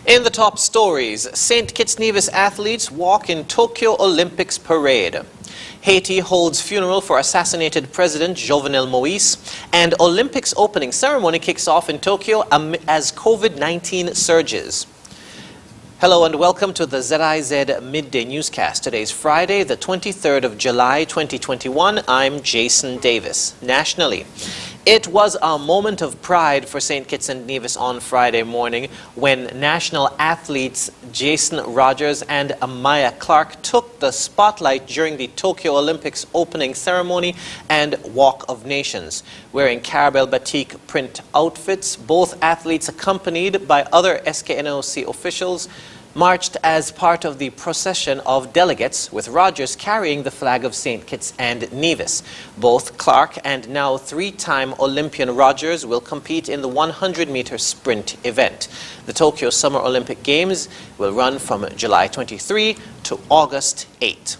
In the top stories, St. Kitts Nevis athletes walk in Tokyo Olympics parade. Haiti holds funeral for assassinated President Jovenel Moise, and Olympics opening ceremony kicks off in Tokyo as COVID-19 surges. Hello and welcome to the ZIZ Midday Newscast. Today is Friday, the 23rd of July, 2021. I'm Jason Davis. Nationally, it was a moment of pride for St. Kitts and Nevis on Friday morning when national athletes Jason Rogers and Amaya Clark took the spotlight during the Tokyo Olympics opening ceremony and Walk of Nations. Wearing Carabel batik print outfits, both athletes, accompanied by other SKNOC officials, marched as part of the procession of delegates, with Rogers carrying the flag of St. Kitts and Nevis. Both Clark and now three-time Olympian Rogers will compete in the 100-meter sprint event. The Tokyo Summer Olympic Games will run from July 23 to August 8.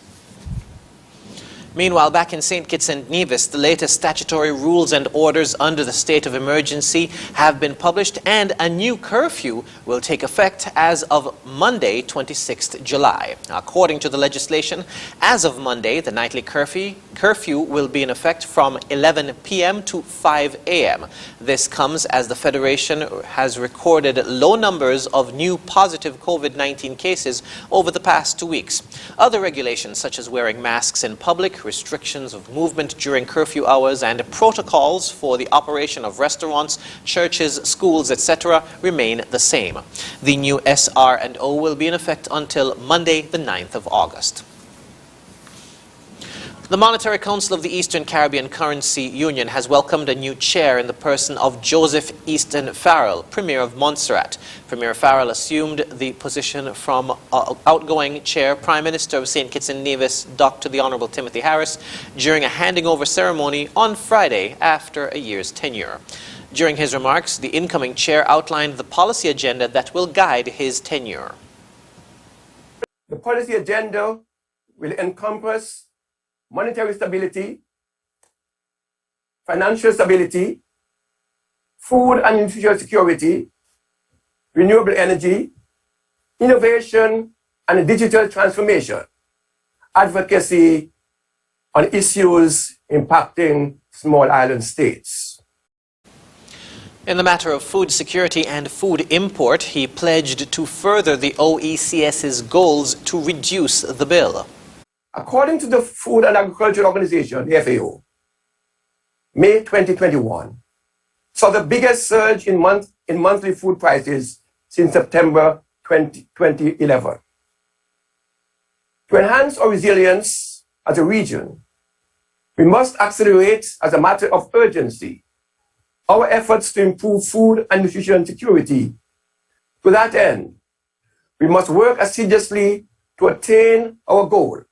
Meanwhile, back in St. Kitts and Nevis, the latest statutory rules and orders under the state of emergency have been published, and a new curfew will take effect as of Monday, 26th July. According to the legislation, as of Monday, the nightly curfew will be in effect from 11 p.m. to 5 a.m. This comes as the Federation has recorded low numbers of new positive COVID-19 cases over the past 2 weeks. Other regulations, such as wearing masks in public, restrictions of movement during curfew hours, and protocols for the operation of restaurants, churches, schools, etc. remain the same. The new SR&O will be in effect until Monday, the 9th of August. The Monetary Council of the Eastern Caribbean Currency Union has welcomed a new chair in the person of Joseph Easton Farrell, Premier of Montserrat. Premier Farrell assumed the position from outgoing chair, Prime Minister of St. Kitts and Nevis, Dr. the Honorable Timothy Harris, during a handing over ceremony on Friday after a year's tenure. During his remarks, the incoming chair outlined the policy agenda that will guide his tenure. The policy agenda will encompass monetary stability, financial stability, food and nutrition security, renewable energy, innovation and digital transformation, advocacy on issues impacting small island states. In the matter of food security and food import, he pledged to further the OECS's goals to reduce the bill. According to the Food and Agriculture Organization, the FAO, May 2021 saw the biggest surge in monthly food prices since September 2011. To enhance our resilience as a region, we must accelerate, as a matter of urgency, our efforts to improve food and nutrition security. To that end, we must work assiduously to attain our goal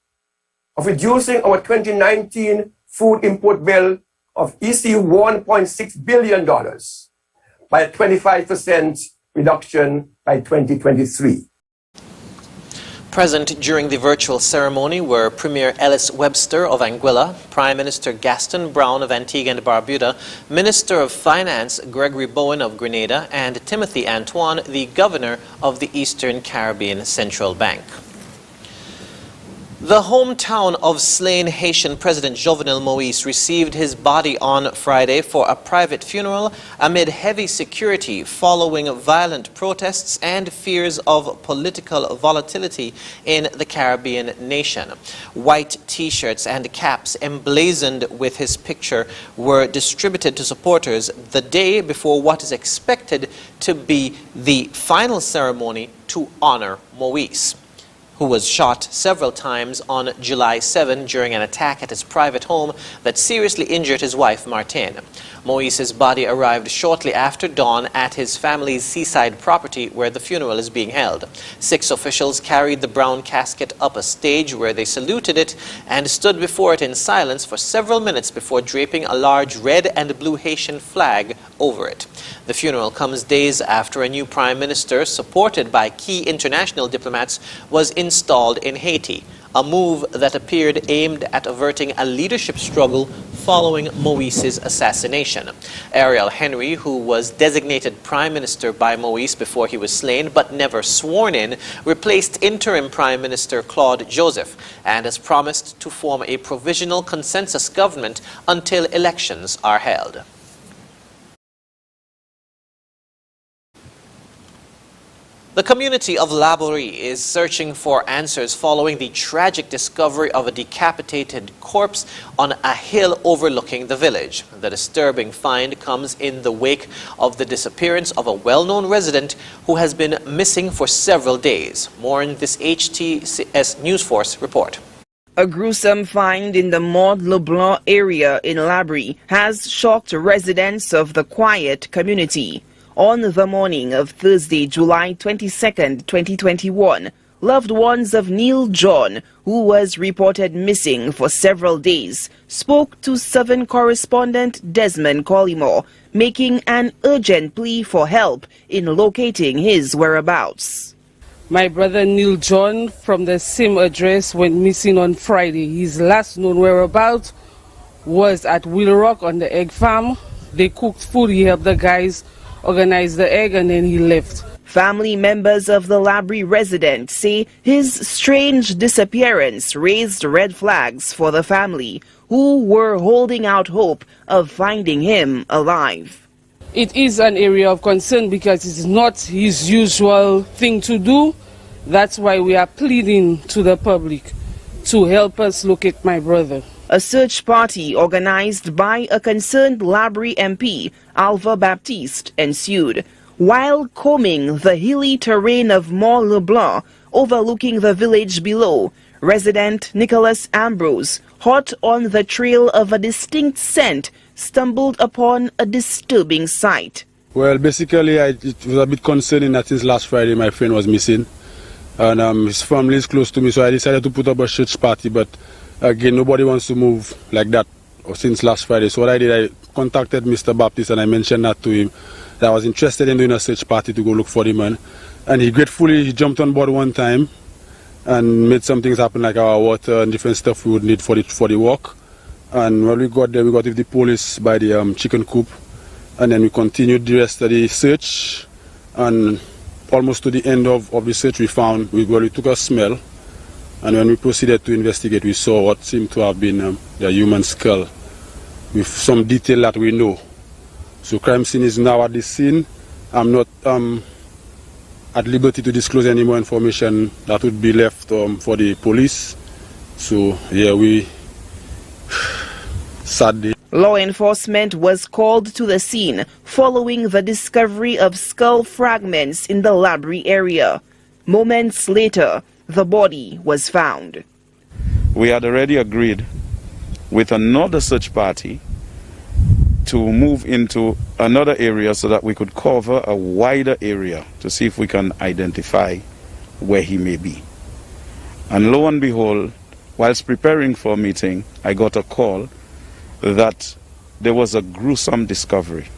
of reducing our 2019 food import bill of EC $1.6 billion by a 25% reduction by 2023. Present during the virtual ceremony were Premier Ellis Webster of Anguilla, Prime Minister Gaston Brown of Antigua and Barbuda, Minister of Finance Gregory Bowen of Grenada, and Timothy Antoine, the Governor of the Eastern Caribbean Central Bank. The hometown of slain Haitian President Jovenel Moise received his body on Friday for a private funeral amid heavy security following violent protests and fears of political volatility in the Caribbean nation. White T-shirts and caps emblazoned with his picture were distributed to supporters the day before what is expected to be the final ceremony to honor Moise, who was shot several times on July 7 during an attack at his private home that seriously injured his wife, Martine. Moise's body arrived shortly after dawn at his family's seaside property where the funeral is being held. 6 officials carried the brown casket up a stage where they saluted it and stood before it in silence for several minutes before draping a large red and blue Haitian flag over it. The funeral comes days after a new prime minister, supported by key international diplomats, was installed in Haiti. a move that appeared aimed at averting a leadership struggle following Moise's assassination. Ariel Henry, who was designated Prime Minister by Moise before he was slain but never sworn in, replaced interim Prime Minister Claude Joseph and has promised to form a provisional consensus government until elections are held. The community of Laborie is searching for answers following the tragic discovery of a decapitated corpse on a hill overlooking the village. The disturbing find comes in the wake of the disappearance of a well-known resident who has been missing for several days. More in this HTS News Force report. A gruesome find in the Mont LeBlanc area in Laborie has shocked residents of the quiet community. On the morning of Thursday, July 22nd, 2021, loved ones of Neil John, who was reported missing for several days, spoke to Southern correspondent Desmond Collymore, making an urgent plea for help in locating his whereabouts. My brother Neil John from the same address went missing on Friday. His last known whereabouts was at Wheel Rock on the egg farm. They cooked food, he helped the guys organize the egg, and then he left. Family members of the Laborie resident say his strange disappearance raised red flags for the family, who were holding out hope of finding him alive. It is an area of concern because it's not his usual thing to do. That's why we are pleading to the public to help us locate my brother. A search party organized by a concerned Laborie MP, Alva Baptiste, ensued. While combing the hilly terrain of Mont LeBlanc, overlooking the village below, resident Nicholas Ambrose, hot on the trail of a distinct scent, stumbled upon a disturbing sight. Well, basically, it was a bit concerning that since last Friday my friend was missing. And his family is close to me, so I decided to put up a search party, but again, nobody wants to move like that since last Friday. So what I did, I contacted Mr. Baptiste and I mentioned that to him, that I was interested in doing a search party to go look for the man. And he gratefully jumped on board one time and made some things happen, like our water and different stuff we would need for the walk. And when we got there, we got with the police by the chicken coop. And then we continued the rest of the search. And almost to the end of the search, we took a smell. And when we proceeded to investigate, we saw what seemed to have been the human skull with some detail that we know. So crime scene is now at the scene. I'm not at liberty to disclose any more information that would be left for the police. So yeah, sad day. Law enforcement was called to the scene following the discovery of skull fragments in the Laborie area. Moments later, the body was found. We had already agreed with another search party to move into another area so that we could cover a wider area to see if we can identify where he may be. And lo and behold, whilst preparing for a meeting, I got a call that there was a gruesome discovery.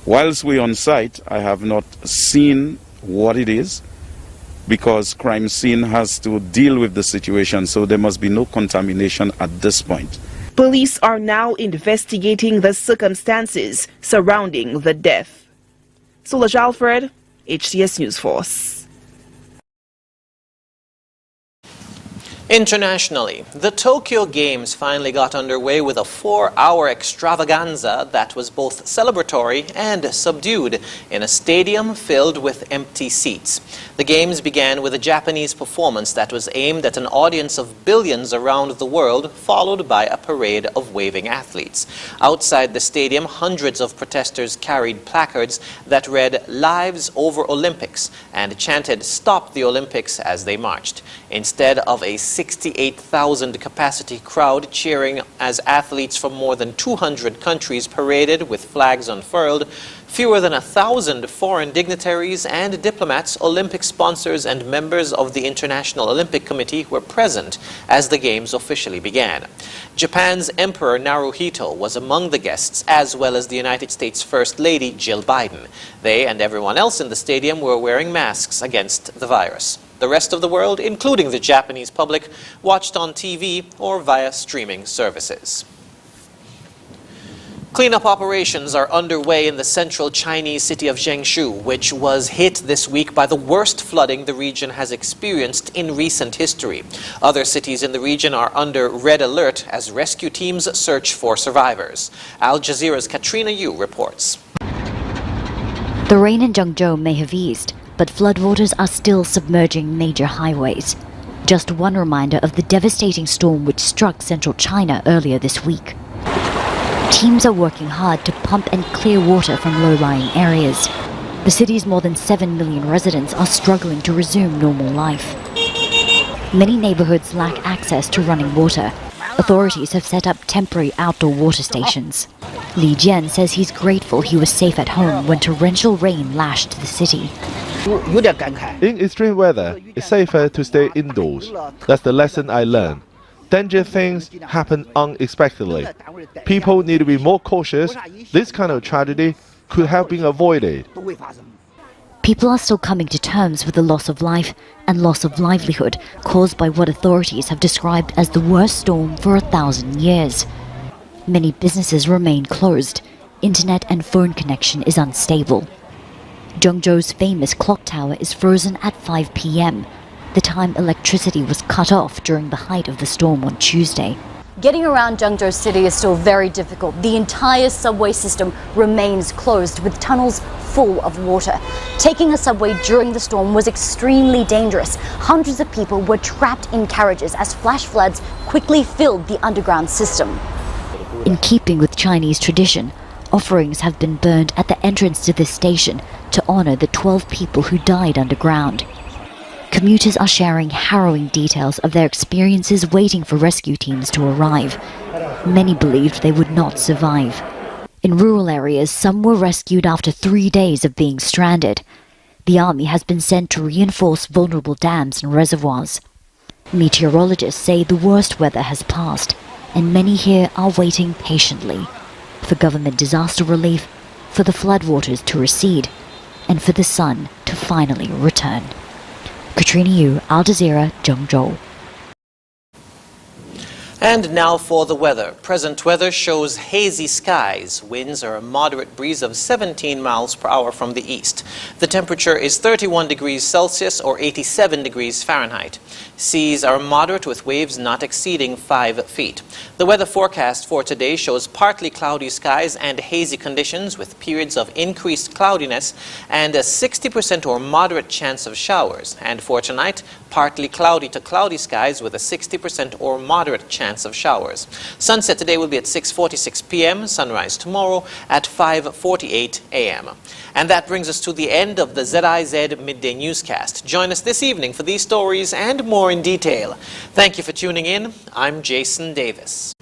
Whilst we're on site, I have not seen what it is, because crime scene has to deal with the situation, so there must be no contamination at this point. Police are now investigating the circumstances surrounding the death. Solange Alfred, HTS News Force. Internationally, the Tokyo Games finally got underway with a 4-hour extravaganza that was both celebratory and subdued in a stadium filled with empty seats. The Games began with a Japanese performance that was aimed at an audience of billions around the world, followed by a parade of waving athletes. Outside the stadium, hundreds of protesters carried placards that read "Lives over Olympics" and chanted "Stop the Olympics" as they marched. Instead of a 68,000 capacity crowd cheering as athletes from more than 200 countries paraded with flags unfurled, fewer than 1,000 foreign dignitaries and diplomats, Olympic sponsors and members of the International Olympic Committee were present as the Games officially began. Japan's Emperor Naruhito was among the guests, as well as the United States First Lady Jill Biden. They and everyone else in the stadium were wearing masks against the virus. The rest of the world, including the Japanese public, watched on TV or via streaming services. Cleanup operations are underway in the central Chinese city of Zhengshu, which was hit this week by the worst flooding the region has experienced in recent history. Other cities in the region are under red alert as rescue teams search for survivors. Al Jazeera's Katrina Yu reports. The rain in Zhengzhou may have eased, but floodwaters are still submerging major highways. Just one reminder of the devastating storm which struck central China earlier this week. Teams are working hard to pump and clear water from low-lying areas. The city's more than 7 million residents are struggling to resume normal life. Many neighborhoods lack access to running water. Authorities have set up temporary outdoor water stations. Li Jian says he's grateful he was safe at home when torrential rain lashed the city. In extreme weather, it's safer to stay indoors. That's the lesson I learned. Dangerous things happen unexpectedly. People need to be more cautious. This kind of tragedy could have been avoided. People are still coming to terms with the loss of life and loss of livelihood caused by what authorities have described as the worst storm for 1,000 years. Many businesses remain closed. Internet and phone connection is unstable. Zhengzhou's famous clock tower is frozen at 5 p.m., the time electricity was cut off during the height of the storm on Tuesday. Getting around Zhengzhou City is still very difficult. The entire subway system remains closed with tunnels full of water. Taking a subway during the storm was extremely dangerous. Hundreds of people were trapped in carriages as flash floods quickly filled the underground system. In keeping with Chinese tradition, offerings have been burned at the entrance to this station to honor the 12 people who died underground. Commuters are sharing harrowing details of their experiences waiting for rescue teams to arrive. Many believed they would not survive. In rural areas, some were rescued after 3 days of being stranded. The army has been sent to reinforce vulnerable dams and reservoirs. Meteorologists say the worst weather has passed, and many here are waiting patiently for government disaster relief, for the floodwaters to recede, and for the sun to finally return. Katrina Yu, Al Jazeera, Zhengzhou. And now for the weather. Present weather shows hazy skies. Winds are a moderate breeze of 17 miles per hour from the east. The temperature is 31 degrees Celsius or 87 degrees Fahrenheit. Seas are moderate with waves not exceeding 5 feet. The weather forecast for today shows partly cloudy skies and hazy conditions with periods of increased cloudiness and a 60% or moderate chance of showers. And for tonight, partly cloudy to cloudy skies with a 60% or moderate chance of showers. Sunset today will be at 6:46 p.m., sunrise tomorrow at 5:48 a.m. And that brings us to the end of the ZIZ Midday Newscast. Join us this evening for these stories and more in detail. Thank you for tuning in. I'm Jason Davis.